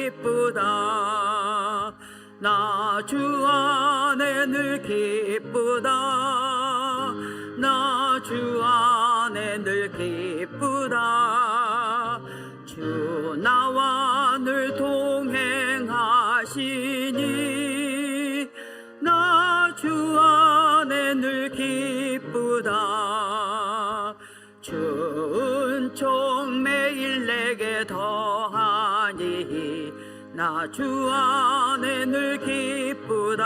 기쁘다. 나 주 안에 늘 기쁘다. 나 주 안에 늘 기쁘다. 주 나와 늘 동행하시니 나 주 안에 늘 기쁘다. 주 은총 매일 내게 더하니 나 주 안에 늘 기쁘다.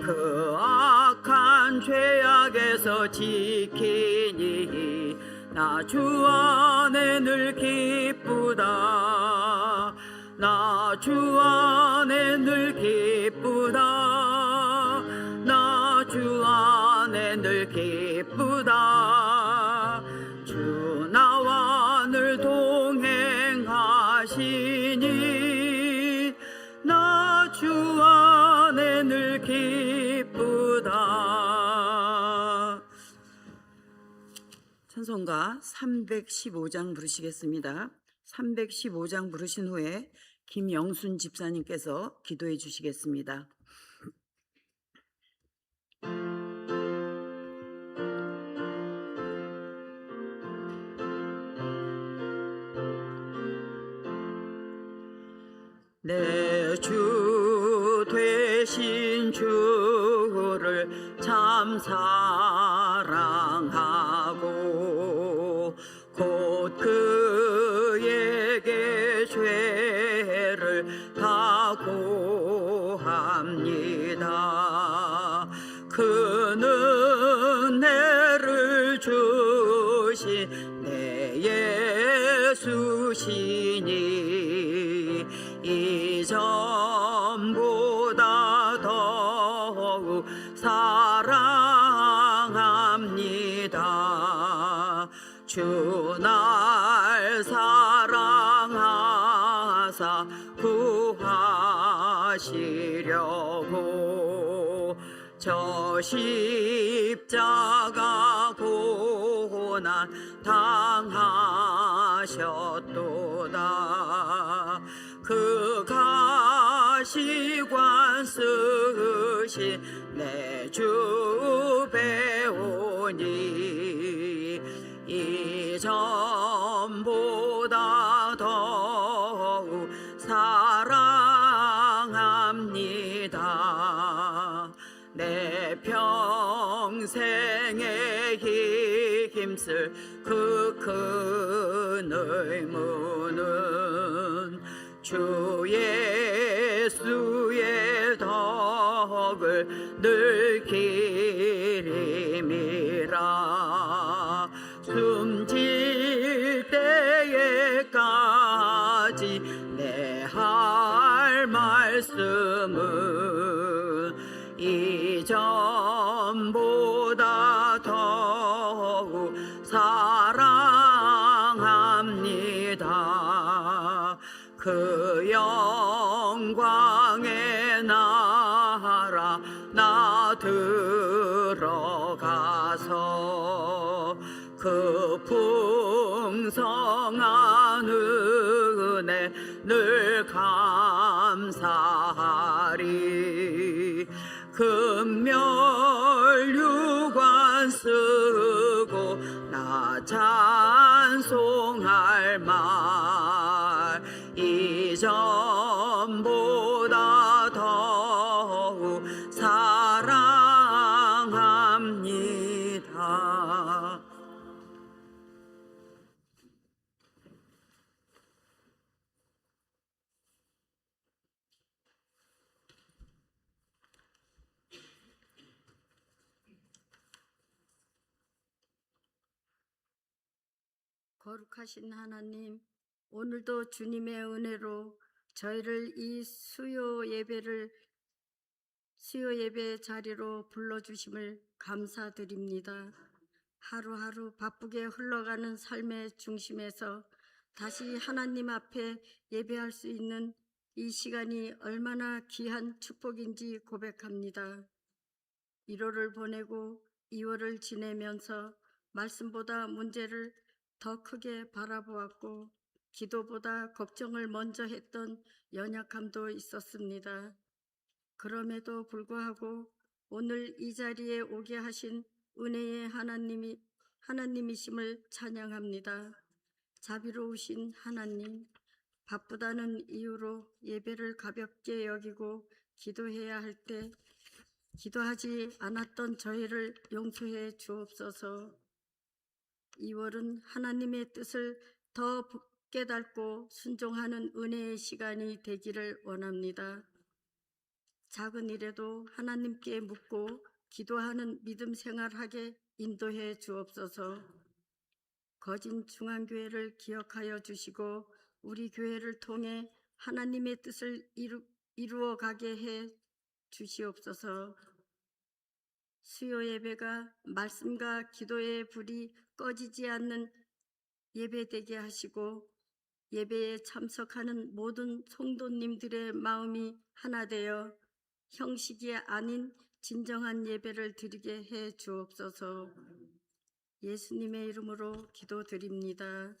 그 악한 죄악에서 지키니 나 주 안에 늘 기쁘다. 나 주 안에 늘 기쁘다. 나 주 안에 늘 기쁘다. 주 나와 늘 동행하시니 나 주 안에 늘 기쁘다. 찬송가 315장 부르시겠습니다. 315장 부르신 후에 김영순 집사님께서 기도해 주시겠습니다. 내 주 되신 주를 참 사랑하고 곧 그에게 죄를 다 고합니다. 그는 은혜를 주신 내 예수시니 이전보다 더욱 사랑합니다. 주 날 사랑하사 구하시려고 저 십자가 고난 당하셨도다. 그 가시관 쓰신 내 주 배우니 이전보다 더욱 사랑합니다. 내 평생에 힘쓸 그 큰 의무는 주 예수의 덕을 늘 기림이라. 숨질 때에까지 내 할 말씀은 이전보다 더욱 사랑합니다. 그 영광의 나라 나 들어가서 그 풍성한 은혜 늘 감사하리. 금멸유관 쓰고 나 찬송할 말 이전보다 더욱 사랑합니다. 거룩하신 하나님, 오늘도 주님의 은혜로 저희를 이 수요 예배 자리로 불러주심을 감사드립니다. 하루하루 바쁘게 흘러가는 삶의 중심에서 다시 하나님 앞에 예배할 수 있는 이 시간이 얼마나 귀한 축복인지 고백합니다. 1월을 보내고 2월을 지내면서 말씀보다 문제를 더 크게 바라보았고 기도보다 걱정을 먼저 했던 연약함도 있었습니다. 그럼에도 불구하고 오늘 이 자리에 오게 하신 은혜의 하나님이심을 찬양합니다. 자비로우신 하나님, 바쁘다는 이유로 예배를 가볍게 여기고 기도해야 할 때 기도하지 않았던 저희를 용서해 주옵소서. 2월은 하나님의 뜻을 더 깨닫고 순종하는 은혜의 시간이 되기를 원합니다. 작은 일에도 하나님께 묻고 기도하는 믿음 생활하게 인도해 주옵소서. 거진 중앙교회를 기억하여 주시고 우리 교회를 통해 하나님의 뜻을 이루어 가게 해 주시옵소서. 수요 예배가 말씀과 기도의 불이 꺼지지 않는 예배되게 하시고 예배에 참석하는 모든 성도님들의 마음이 하나 되어 형식이 아닌 진정한 예배를 드리게 해 주옵소서. 예수님의 이름으로 기도드립니다.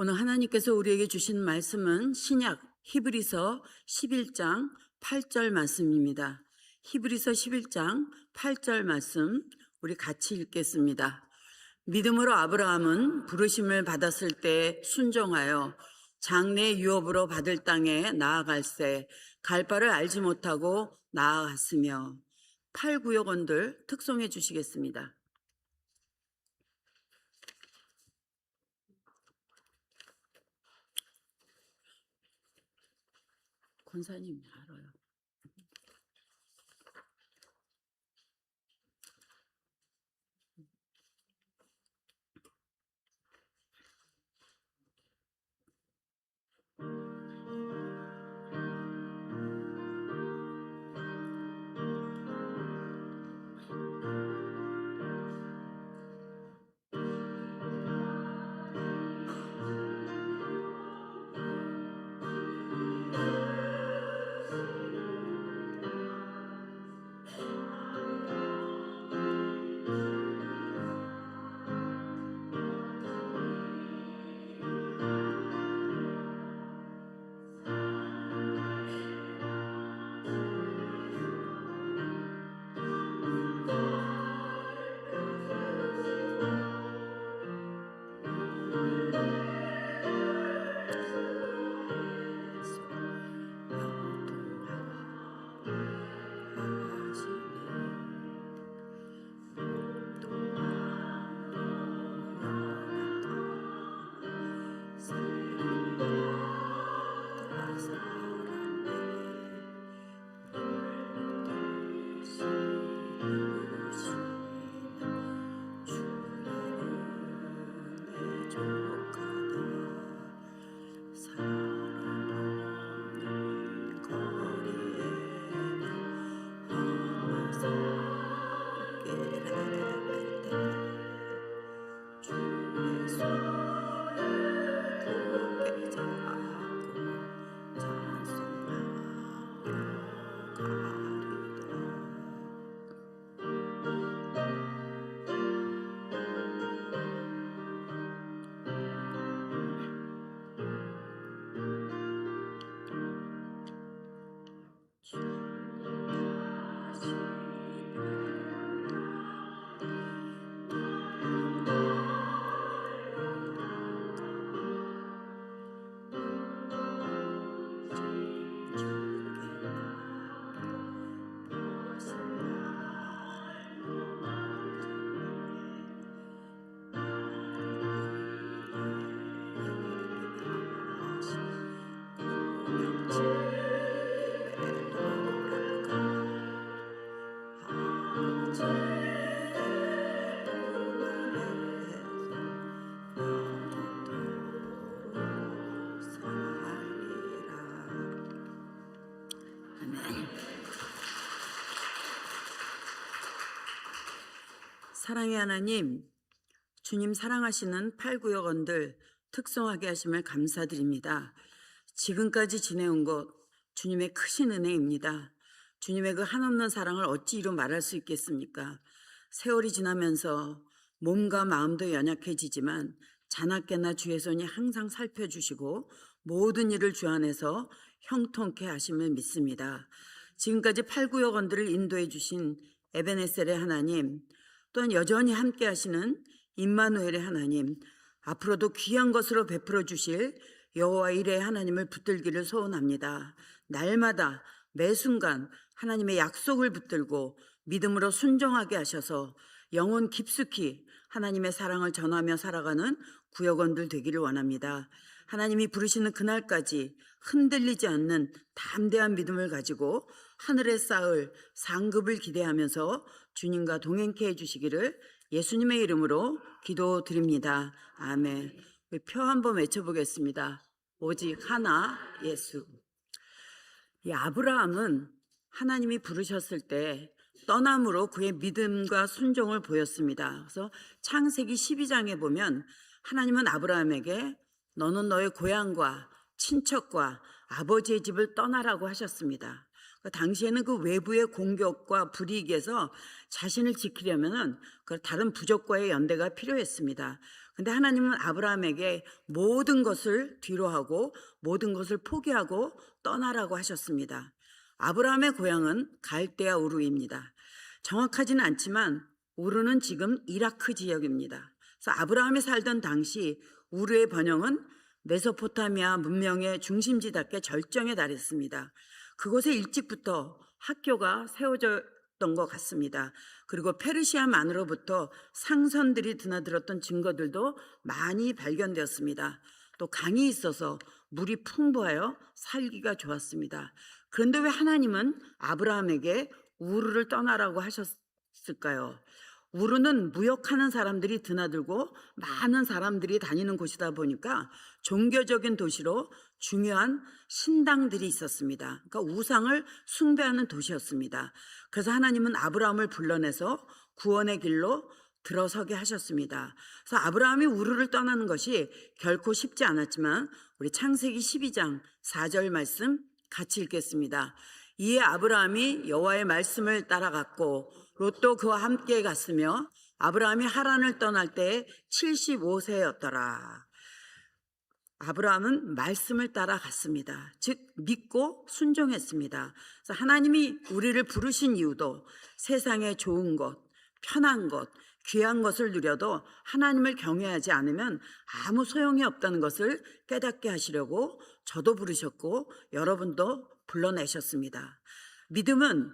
오늘 하나님께서 우리에게 주신 말씀은 신약 히브리서 11장 8절 말씀입니다. 히브리서 11장 8절 말씀 우리 같이 읽겠습니다. 믿음으로 아브라함은 부르심을 받았을 때 순종하여 장래 유업으로 받을 땅에 나아갈새 갈 바를 알지 못하고 나아갔으며 8구역원들 특송해 주시겠습니다. 권사님 알아요. 사랑의 하나님, 주님 사랑하시는 팔구역원들 특성하게 하심을 감사드립니다. 지금까지 지내온 것 주님의 크신 은혜입니다. 주님의 그 한없는 사랑을 어찌 이루 말할 수 있겠습니까? 세월이 지나면서 몸과 마음도 연약해지지만 자나깨나 주의 손이 항상 살펴주시고 모든 일을 주 안에서 형통케 하심을 믿습니다. 지금까지 팔구역원들을 인도해 주신 에베네셀의 하나님, 또한 여전히 함께 하시는 임마누엘의 하나님, 앞으로도 귀한 것으로 베풀어 주실 여호와 이레의 하나님을 붙들기를 소원합니다. 날마다 매 순간 하나님의 약속을 붙들고 믿음으로 순종하게 하셔서 영혼 깊숙이 하나님의 사랑을 전하며 살아가는 구역원들 되기를 원합니다. 하나님이 부르시는 그날까지 흔들리지 않는 담대한 믿음을 가지고 하늘에 쌓을 상급을 기대하면서 주님과 동행케 해주시기를 예수님의 이름으로 기도드립니다. 아멘. 표 한번 외쳐보겠습니다. 오직 하나 예수. 이 아브라함은 하나님이 부르셨을 때 떠남으로 그의 믿음과 순종을 보였습니다. 그래서 창세기 12장에 보면 하나님은 아브라함에게 너는 너의 고향과 친척과 아버지의 집을 떠나라고 하셨습니다. 당시에는 그 외부의 공격과 불이익에서 자신을 지키려면 다른 부족과의 연대가 필요했습니다. 근데 하나님은 아브라함에게 모든 것을 뒤로하고 모든 것을 포기하고 떠나라고 하셨습니다. 아브라함의 고향은 갈대아 우르입니다. 정확하지는 않지만 우르는 지금 이라크 지역입니다. 그래서 아브라함이 살던 당시 우르의 번영은 메소포타미아 문명의 중심지답게 절정에 달했습니다. 그곳에 일찍부터 학교가 세워졌던 것 같습니다. 그리고 페르시아만으로부터 상선들이 드나들었던 증거들도 많이 발견되었습니다. 또 강이 있어서 물이 풍부하여 살기가 좋았습니다. 그런데 왜 하나님은 아브라함에게 우르를 떠나라고 하셨을까요? 우르는 무역하는 사람들이 드나들고 많은 사람들이 다니는 곳이다 보니까 종교적인 도시로 중요한 신당들이 있었습니다. 그러니까 우상을 숭배하는 도시였습니다. 그래서 하나님은 아브라함을 불러내서 구원의 길로 들어서게 하셨습니다. 그래서 아브라함이 우르를 떠나는 것이 결코 쉽지 않았지만 우리 창세기 12장 4절 말씀 같이 읽겠습니다. 이에 아브라함이 여호와의 말씀을 따라갔고 롯도 그와 함께 갔으며 아브라함이 하란을 떠날 때 75세였더라. 아브라함은 말씀을 따라갔습니다. 즉 믿고 순종했습니다. 그래서 하나님이 우리를 부르신 이유도 세상의 좋은 것, 편한 것, 귀한 것을 누려도 하나님을 경외하지 않으면 아무 소용이 없다는 것을 깨닫게 하시려고 저도 부르셨고 여러분도 불러내셨습니다. 믿음은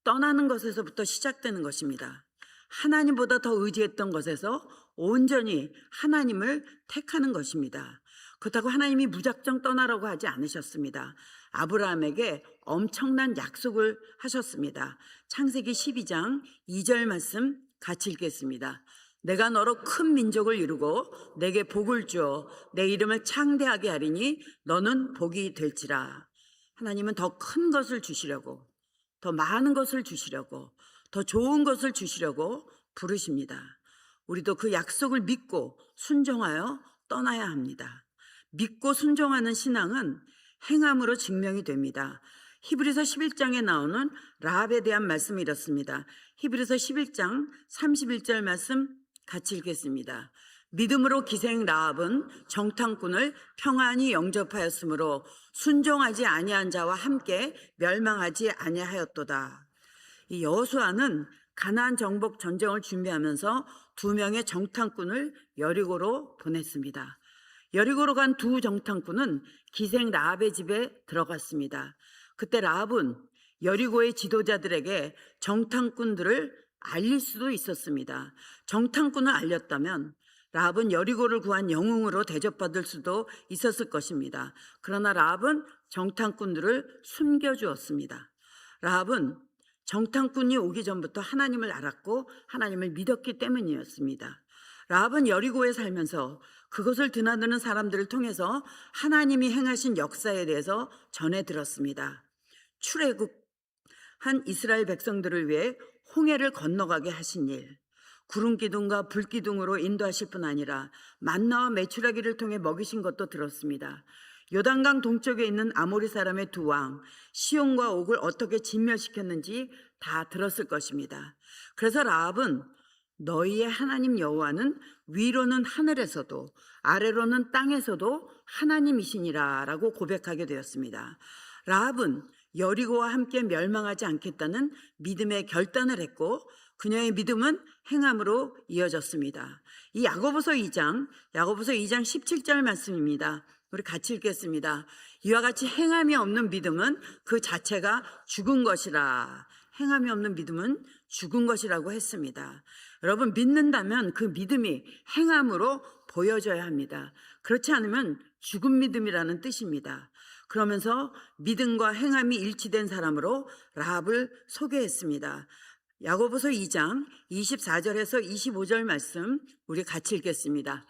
떠나는 것에서부터 시작되는 것입니다. 하나님보다 더 의지했던 것에서 온전히 하나님을 택하는 것입니다. 그렇다고 하나님이 무작정 떠나라고 하지 않으셨습니다. 아브라함에게 엄청난 약속을 하셨습니다. 창세기 12장 2절 말씀 같이 읽겠습니다. 내가 너로 큰 민족을 이루고 내게 복을 주어 내 이름을 창대하게 하리니 너는 복이 될지라. 하나님은 더 큰 것을 주시려고, 더 많은 것을 주시려고, 더 좋은 것을 주시려고 부르십니다. 우리도 그 약속을 믿고 순종하여 떠나야 합니다. 믿고 순종하는 신앙은 행함으로 증명이 됩니다. 히브리서 11장에 나오는 라합에 대한 말씀이 이렇습니다. 히브리서 11장 31절 말씀 같이 읽겠습니다. 믿음으로 기생 라합은 정탐꾼을 평안히 영접하였으므로 순종하지 아니한 자와 함께 멸망하지 아니하였도다. 이 여호수아는 가나안 정복 전쟁을 준비하면서 2명의 정탐꾼을 여리고로 보냈습니다. 여리고로 간 2 정탐꾼은 기생 라합의 집에 들어갔습니다. 그때 라합은 여리고의 지도자들에게 정탐꾼들을 알릴 수도 있었습니다. 정탐꾼을 알렸다면 라합은 여리고를 구한 영웅으로 대접받을 수도 있었을 것입니다. 그러나 라합은 정탐꾼들을 숨겨주었습니다. 라합은 정탐꾼이 오기 전부터 하나님을 알았고 하나님을 믿었기 때문이었습니다. 라합은 여리고에 살면서 그것을 드나드는 사람들을 통해서 하나님이 행하신 역사에 대해서 전해 들었습니다. 출애굽한 이스라엘 백성들을 위해 홍해를 건너가게 하신 일, 구름 기둥과 불 기둥으로 인도하실 뿐 아니라 만나와 메추라기를 통해 먹이신 것도 들었습니다. 요단강 동쪽에 있는 아모리 사람의 두 왕 시온과 옥을 어떻게 진멸시켰는지 다 들었을 것입니다. 그래서 라합은 너희의 하나님 여호와는 위로는 하늘에서도 아래로는 땅에서도 하나님이시니라 라고 고백하게 되었습니다. 라합은 여리고와 함께 멸망하지 않겠다는 믿음의 결단을 했고 그녀의 믿음은 행함으로 이어졌습니다. 이 야고보서 2장 17절 말씀입니다. 우리 같이 읽겠습니다. 이와 같이 행함이 없는 믿음은 그 자체가 죽은 것이라. 행함이 없는 믿음은 죽은 것이라고 했습니다. 여러분, 믿는다면 그 믿음이 행함으로 보여져야 합니다. 그렇지 않으면 죽은 믿음이라는 뜻입니다. 그러면서 믿음과 행함이 일치된 사람으로 라합을 소개했습니다. 야고보서 2장 24절에서 25절 말씀 우리 같이 읽겠습니다.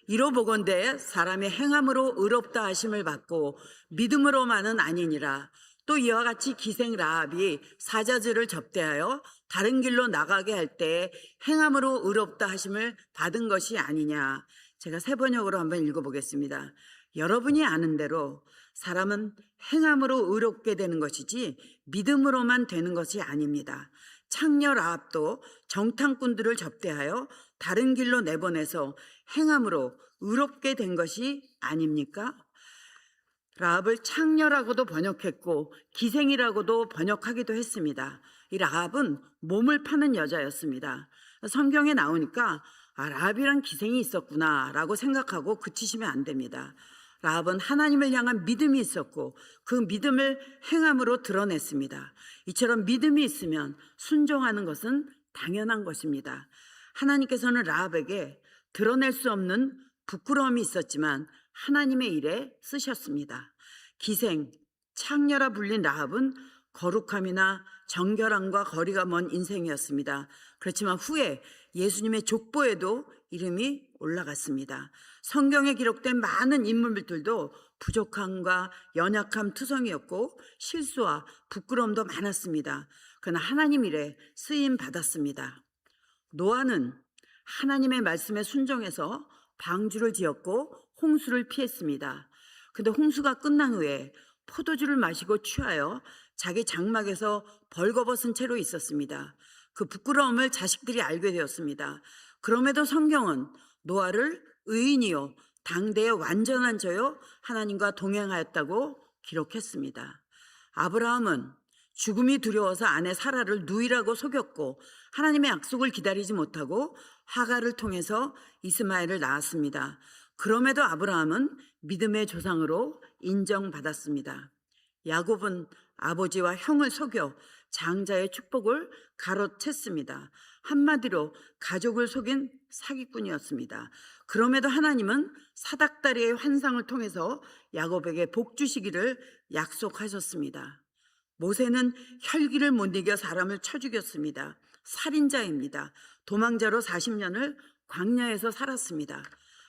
이로 보건대 사람의 행함으로 의롭다 하심을 받고 믿음으로만은 아니니라. 또 이와 같이 기생 라합이 사자들을 접대하여 다른 길로 나가게 할 때 행함으로 의롭다 하심을 받은 것이 아니냐. 제가 새 번역으로 한번 읽어보겠습니다. 여러분이 아는 대로 사람은 행함으로 의롭게 되는 것이지 믿음으로만 되는 것이 아닙니다. 창녀 라합도 정탐꾼들을 접대하여 다른 길로 내보내서 행함으로 의롭게 된 것이 아닙니까? 라합을 창녀라고도 번역했고 기생이라고도 번역하기도 했습니다. 이 라합은 몸을 파는 여자였습니다. 성경에 나오니까 라합이란 기생이 있었구나 라고 생각하고 그치시면 안 됩니다. 라합은 하나님을 향한 믿음이 있었고 그 믿음을 행함으로 드러냈습니다. 이처럼 믿음이 있으면 순종하는 것은 당연한 것입니다. 하나님께서는 라합에게 드러낼 수 없는 부끄러움이 있었지만 하나님의 일에 쓰셨습니다. 기생, 창녀라 불린 라합은 거룩함이나 정결함과 거리가 먼 인생이었습니다. 그렇지만 후에 예수님의 족보에도 이름이 올라갔습니다. 성경에 기록된 많은 인물들도 부족함과 연약함 투성이었고 실수와 부끄러움도 많았습니다. 그러나 하나님 일에 쓰임 받았습니다. 노아는 하나님의 말씀에 순종해서 방주를 지었고 홍수를 피했습니다. 근데 홍수가 끝난 후에 포도주를 마시고 취하여 자기 장막에서 벌거벗은 채로 있었습니다. 그 부끄러움을 자식들이 알게 되었습니다. 그럼에도 성경은 노아를 의인이요 당대의 완전한 자요 하나님과 동행하였다고 기록했습니다. 아브라함은 죽음이 두려워서 아내 사라를 누이라고 속였고 하나님의 약속을 기다리지 못하고 하갈을 통해서 이스마엘을 낳았습니다. 그럼에도 아브라함은 믿음의 조상으로 인정받았습니다. 야곱은 아버지와 형을 속여 장자의 축복을 가로챘습니다. 한마디로 가족을 속인 사기꾼이었습니다. 그럼에도 하나님은 사닥다리의 환상을 통해서 야곱에게 복 주시기를 약속하셨습니다. 모세는 혈기를 못 이겨 사람을 쳐 죽였습니다. 살인자입니다. 도망자로 40년을 광야에서 살았습니다.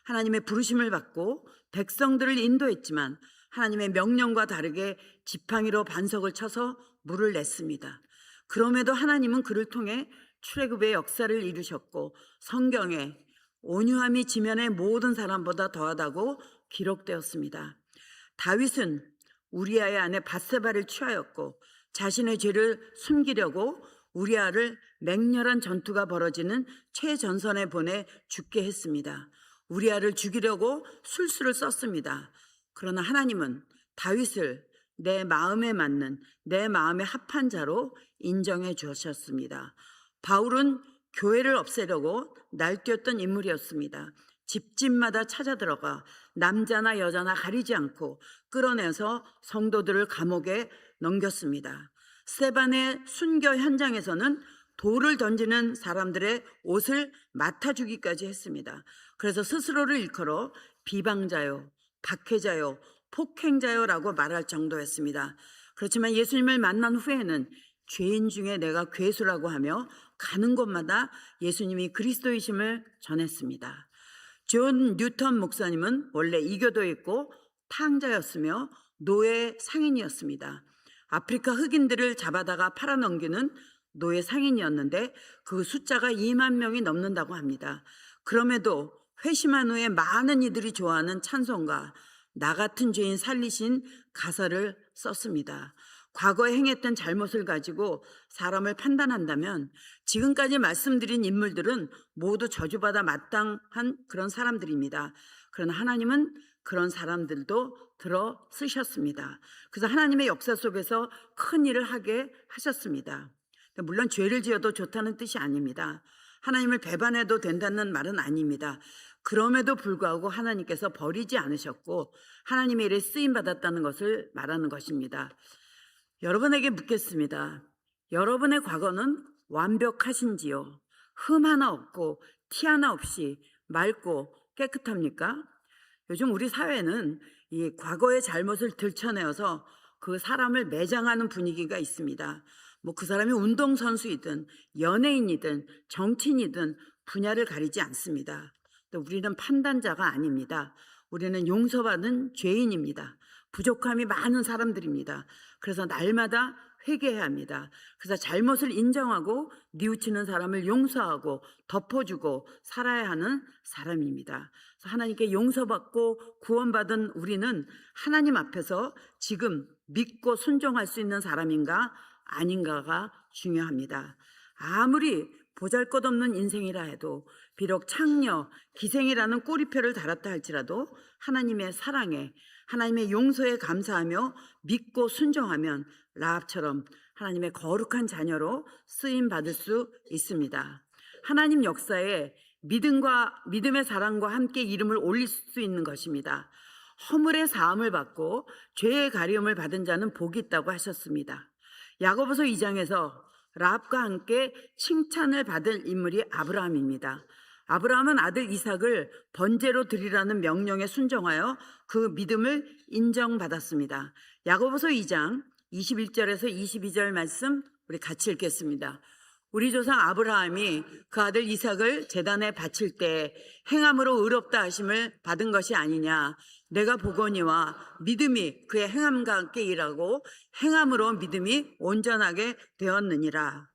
하나님의 부르심을 받고 백성들을 인도했지만 하나님의 명령과 다르게 지팡이로 반석을 쳐서 물을 냈습니다. 그럼에도 하나님은 그를 통해 출애굽의 역사를 이루셨고 성경에 온유함이 지면의 모든 사람보다 더하다고 기록되었습니다. 다윗은 우리아의 아내 밧세바를 취하였고 자신의 죄를 숨기려고 우리아를 맹렬한 전투가 벌어지는 최전선에 보내 죽게 했습니다. 우리아를 죽이려고 술수를 썼습니다. 그러나 하나님은 다윗을 내 마음에 맞는 내 마음에 합한 자로 인정해 주셨습니다. 바울은 교회를 없애려고 날뛰었던 인물이었습니다. 집집마다 찾아 들어가 남자나 여자나 가리지 않고 끌어내서 성도들을 감옥에 넘겼습니다. 스데반의 순교 현장에서는 돌을 던지는 사람들의 옷을 맡아주기까지 했습니다. 그래서 스스로를 일컬어 비방자요, 박해자요, 폭행자요라고 말할 정도였습니다. 그렇지만 예수님을 만난 후에는 죄인 중에 내가 괴수라고 하며 가는 곳마다 예수님이 그리스도이심을 전했습니다. 존 뉴턴 목사님은 원래 이교도에 있고 탕자였으며 노예 상인이었습니다. 아프리카 흑인들을 잡아다가 팔아넘기는 노예 상인이었는데 그 숫자가 2만 명이 넘는다고 합니다. 그럼에도 회심한 후에 많은 이들이 좋아하는 찬송가 나 같은 죄인 살리신 가사를 썼습니다. 과거에 행했던 잘못을 가지고 사람을 판단한다면 지금까지 말씀드린 인물들은 모두 저주받아 마땅한 그런 사람들입니다. 그러나 하나님은 그런 사람들도 들어 쓰셨습니다. 그래서 하나님의 역사 속에서 큰 일을 하게 하셨습니다. 물론 죄를 지어도 좋다는 뜻이 아닙니다. 하나님을 배반해도 된다는 말은 아닙니다. 그럼에도 불구하고 하나님께서 버리지 않으셨고 하나님의 일에 쓰임받았다는 것을 말하는 것입니다. 여러분에게 묻겠습니다. 여러분의 과거는 완벽하신지요? 흠 하나 없고 티 하나 없이 맑고 깨끗합니까? 요즘 우리 사회는 이 과거의 잘못을 들춰내어서 그 사람을 매장하는 분위기가 있습니다. 뭐 그 사람이 운동선수이든 연예인이든 정치인이든 분야를 가리지 않습니다. 또 우리는 판단자가 아닙니다. 우리는 용서받은 죄인입니다. 부족함이 많은 사람들입니다. 그래서 날마다 회개해야 합니다. 그래서 잘못을 인정하고 뉘우치는 사람을 용서하고 덮어주고 살아야 하는 사람입니다. 그래서 하나님께 용서받고 구원받은 우리는 하나님 앞에서 지금 믿고 순종할 수 있는 사람인가 아닌가가 중요합니다. 아무리 보잘것없는 인생이라 해도 비록 창녀, 기생이라는 꼬리표를 달았다 할지라도 하나님의 사랑에 하나님의 용서에 감사하며 믿고 순종하면 라합처럼 하나님의 거룩한 자녀로 쓰임받을 수 있습니다. 하나님 역사에 믿음의 사랑과 함께 이름을 올릴 수 있는 것입니다. 허물의 사함을 받고 죄의 가리움을 받은 자는 복이 있다고 하셨습니다. 야고보서 2장에서 라합과 함께 칭찬을 받을 인물이 아브라함입니다. 아브라함은 아들 이삭을 번제로 드리라는 명령에 순종하여 그 믿음을 인정받았습니다. 야고보서 2장 21절에서 22절 말씀 우리 같이 읽겠습니다. 우리 조상 아브라함이 그 아들 이삭을 제단에 바칠 때 행함으로 의롭다 하심을 받은 것이 아니냐. 내가 보거니와 믿음이 그의 행함과 함께 일하고 행함으로 믿음이 온전하게 되었느니라.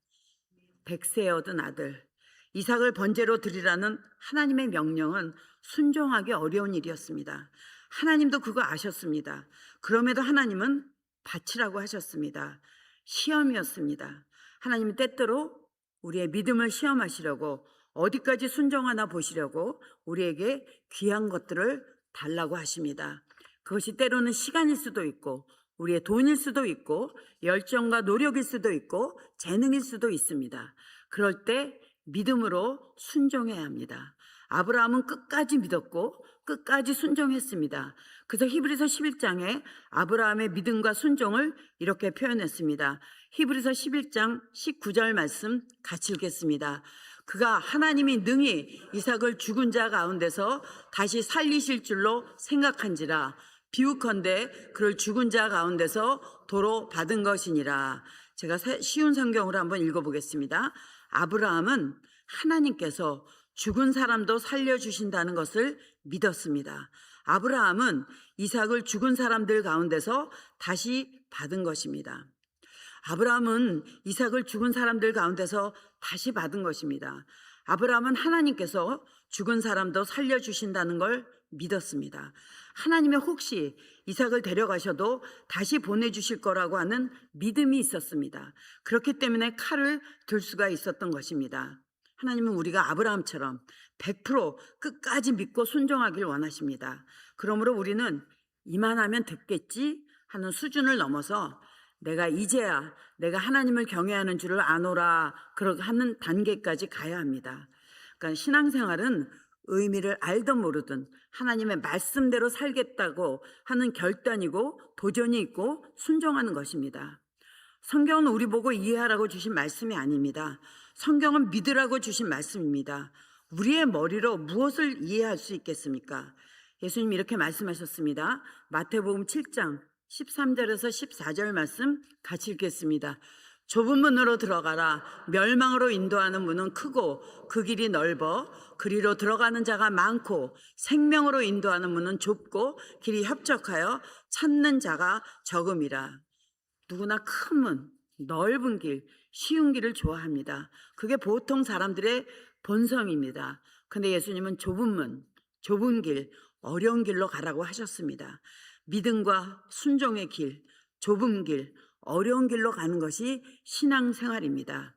100세 얻은 아들 이삭을 번제로 드리라는 하나님의 명령은 순종하기 어려운 일이었습니다. 하나님도 그거 아셨습니다. 그럼에도 하나님은 바치라고 하셨습니다. 시험이었습니다. 하나님은 때때로 우리의 믿음을 시험하시려고 어디까지 순종하나 보시려고 우리에게 귀한 것들을 달라고 하십니다. 그것이 때로는 시간일 수도 있고 우리의 돈일 수도 있고 열정과 노력일 수도 있고 재능일 수도 있습니다. 그럴 때 믿음으로 순종해야 합니다. 아브라함은 끝까지 믿었고 끝까지 순종했습니다. 그래서 히브리서 11장에 아브라함의 믿음과 순종을 이렇게 표현했습니다. 히브리서 11장 19절 말씀 같이 읽겠습니다. 그가 하나님이 능히 이삭을 죽은 자 가운데서 다시 살리실 줄로 생각한지라 비유컨대 그를 죽은 자 가운데서 도로 받은 것이니라. 제가 쉬운 성경으로 한번 읽어보겠습니다. 아브라함은 하나님께서 죽은 사람도 살려주신다는 것을 믿었습니다. 아브라함은 이삭을 죽은 사람들 가운데서 다시 받은 것입니다. 아브라함은 이삭을 죽은 사람들 가운데서 다시 받은 것입니다. 아브라함은 하나님께서 죽은 사람도 살려주신다는 걸 믿었습니다. 하나님이 혹시 이삭을 데려가셔도 다시 보내주실 거라고 하는 믿음이 있었습니다. 그렇기 때문에 칼을 들 수가 있었던 것입니다. 하나님은 우리가 아브라함처럼 100% 끝까지 믿고 순종하길 원하십니다. 그러므로 우리는 이만하면 됐겠지 하는 수준을 넘어서 내가 이제야 내가 하나님을 경외하는 줄을 아노라 그렇게 하는 단계까지 가야 합니다. 그러니까 신앙생활은 의미를 알든 모르든 하나님의 말씀대로 살겠다고 하는 결단이고 도전이 있고 순종하는 것입니다. 성경은 우리 보고 이해하라고 주신 말씀이 아닙니다. 성경은 믿으라고 주신 말씀입니다. 우리의 머리로 무엇을 이해할 수 있겠습니까? 예수님이 이렇게 말씀하셨습니다. 마태복음 7장 13절에서 14절 말씀 같이 읽겠습니다. 좁은 문으로 들어가라. 멸망으로 인도하는 문은 크고 그 길이 넓어 그리로 들어가는 자가 많고 생명으로 인도하는 문은 좁고 길이 협착하여 찾는 자가 적음이라. 누구나 큰 문, 넓은 길, 쉬운 길을 좋아합니다. 그게 보통 사람들의 본성입니다. 근데 예수님은 좁은 문, 좁은 길, 어려운 길로 가라고 하셨습니다. 믿음과 순종의 길, 좁은 길, 어려운 길로 가는 것이 신앙생활입니다.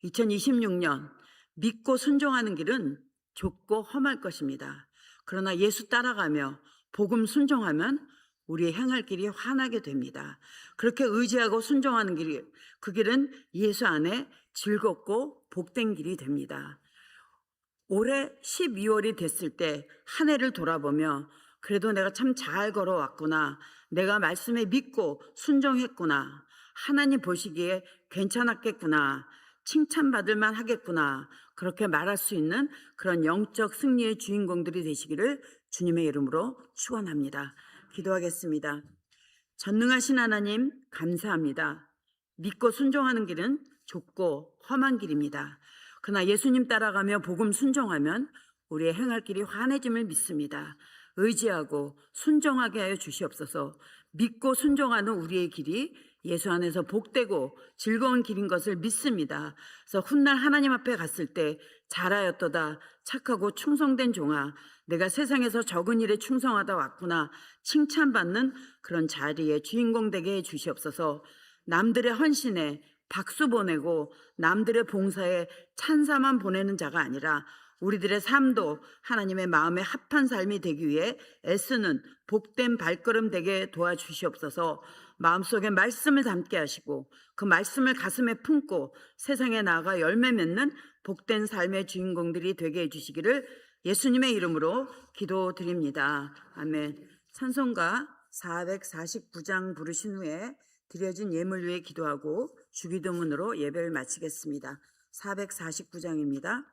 2026년 믿고 순종하는 길은 좁고 험할 것입니다. 그러나 예수 따라가며 복음 순종하면 우리의 행할 길이 환하게 됩니다. 그렇게 의지하고 순종하는 길이, 그 길은 예수 안에 즐겁고 복된 길이 됩니다. 올해 12월이 됐을 때 한 해를 돌아보며 그래도 내가 참 잘 걸어왔구나, 내가 말씀에 믿고 순종했구나, 하나님 보시기에 괜찮았겠구나, 칭찬받을 만 하겠구나, 그렇게 말할 수 있는 그런 영적 승리의 주인공들이 되시기를 주님의 이름으로 축원합니다. 기도하겠습니다. 전능하신 하나님 감사합니다. 믿고 순종하는 길은 좁고 험한 길입니다. 그러나 예수님 따라가며 복음 순종하면 우리의 행할 길이 환해짐을 믿습니다. 의지하고 순종하게 하여 주시옵소서. 믿고 순종하는 우리의 길이 예수 안에서 복되고 즐거운 길인 것을 믿습니다. 그래서 훗날 하나님 앞에 갔을 때 잘하였도다, 착하고 충성된 종아, 내가 세상에서 적은 일에 충성하다 왔구나, 칭찬받는 그런 자리에 주인공 되게 해 주시옵소서. 남들의 헌신에 박수 보내고 남들의 봉사에 찬사만 보내는 자가 아니라 우리들의 삶도 하나님의 마음에 합한 삶이 되기 위해 애쓰는 복된 발걸음 되게 도와주시옵소서. 마음속에 말씀을 담게 하시고 그 말씀을 가슴에 품고 세상에 나아가 열매 맺는 복된 삶의 주인공들이 되게 해주시기를 예수님의 이름으로 기도드립니다. 아멘. 찬송가 449장 부르신 후에 드려진 예물 위에 기도하고 주기도문으로 예배를 마치겠습니다. 449장입니다.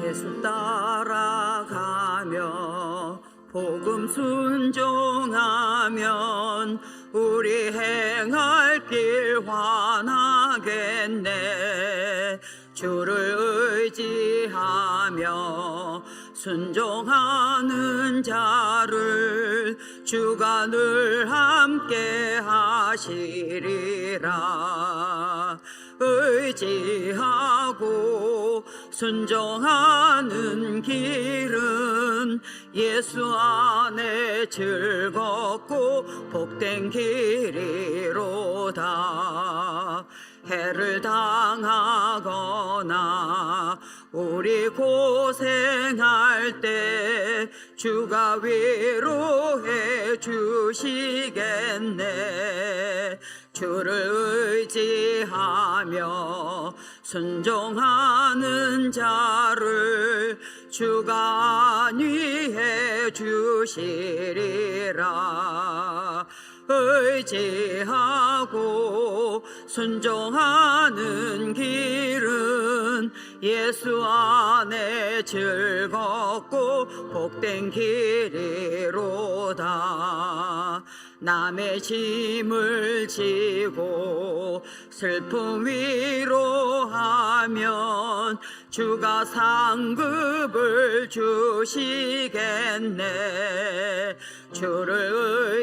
예수 따라가며 복음 순종하면 우리 행할 길 환하겠네. 주를 의지하며 순종하는 자를 주가 늘 함께 하시리라. 의지하고 순종하는 길은 예수 안에 즐겁고 복된 길이로다. 해를 당하거나 우리 고생할 때 주가 위로해 주시겠네. 주를 의지하며 순종하는 자를 주가 안위해 주시리라. 의지하고 순종하는 길은 예수 안에 즐겁고 복된 길이로다. 남의 짐을 지고 슬픔 위로하면 주가 상급을 주시겠네. 주를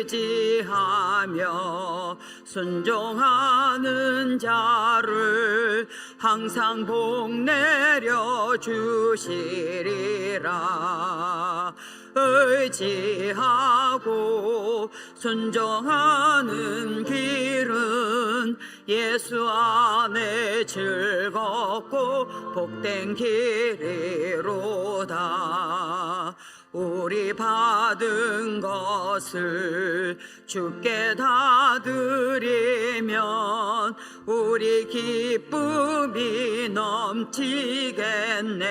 의지하며 순종하는 자를 항상 복 내려 주시리라. 의지하고 순종하는 길은 예수 안에 즐겁고 복된 길이로다. 우리 받은 것을 주께 다 드리면 우리 기쁨이 넘치겠네.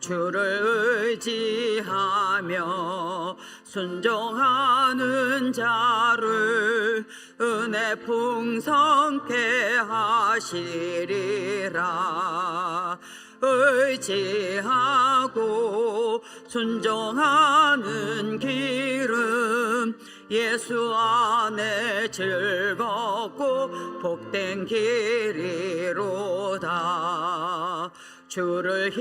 주를 의지하며 순종하는 자를 은혜 풍성케 하시리라. 의지하고 순종하는 길은 예수 안에 즐겁고 복된 길이로다. 주를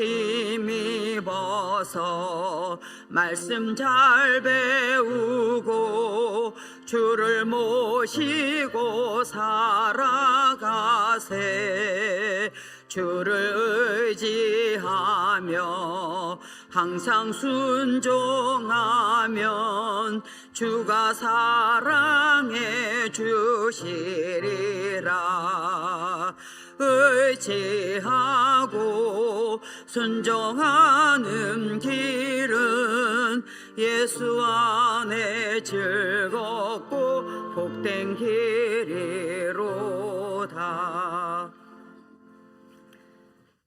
힘입어서 말씀 잘 배우고 주를 모시고 살아가세. 주를 의지하며 항상 순종하면 주가 사랑해 주시리라. 의지하고 순종하는 길은 예수 안에 즐겁고 복된 길이로다.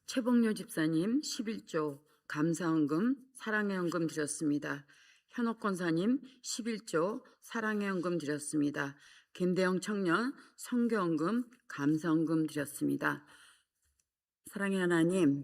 최봉료 집사님 11조 감사헌금 사랑의 헌금 드렸습니다. 현옥 권사님 11조 사랑의 헌금 드렸습니다. 김대영 청년 선교헌금 감사헌금 드렸습니다. 사랑의 하나님,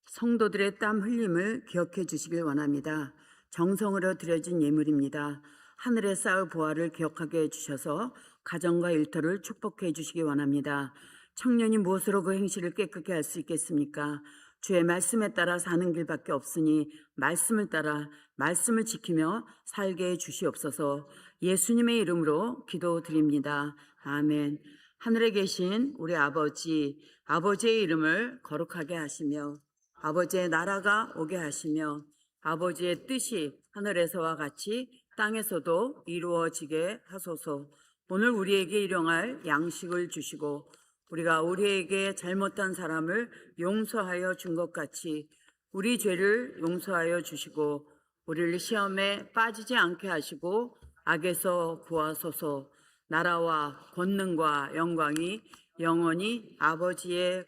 성도들의 땀 흘림을 기억해 주시길 원합니다. 정성으로 드려진 예물입니다. 하늘에 쌓을 보화를 기억하게 해주셔서 가정과 일터를 축복해 주시기 원합니다. 청년이 무엇으로 그 행실을 깨끗게 할 수 있겠습니까? 주의 말씀에 따라 사는 길밖에 없으니 말씀을 따라 말씀을 지키며 살게 해 주시옵소서. 예수님의 이름으로 기도드립니다. 아멘. 하늘에 계신 우리 아버지, 아버지의 이름을 거룩하게 하시며 아버지의 나라가 오게 하시며 아버지의 뜻이 하늘에서와 같이 땅에서도 이루어지게 하소서. 오늘 우리에게 일용할 양식을 주시고 우리가 우리에게 잘못한 사람을 용서하여 준 것 같이 우리 죄를 용서하여 주시고 우리를 시험에 빠지지 않게 하시고 악에서 구하소서. 나라와 권능과 영광이 영원히 아버지의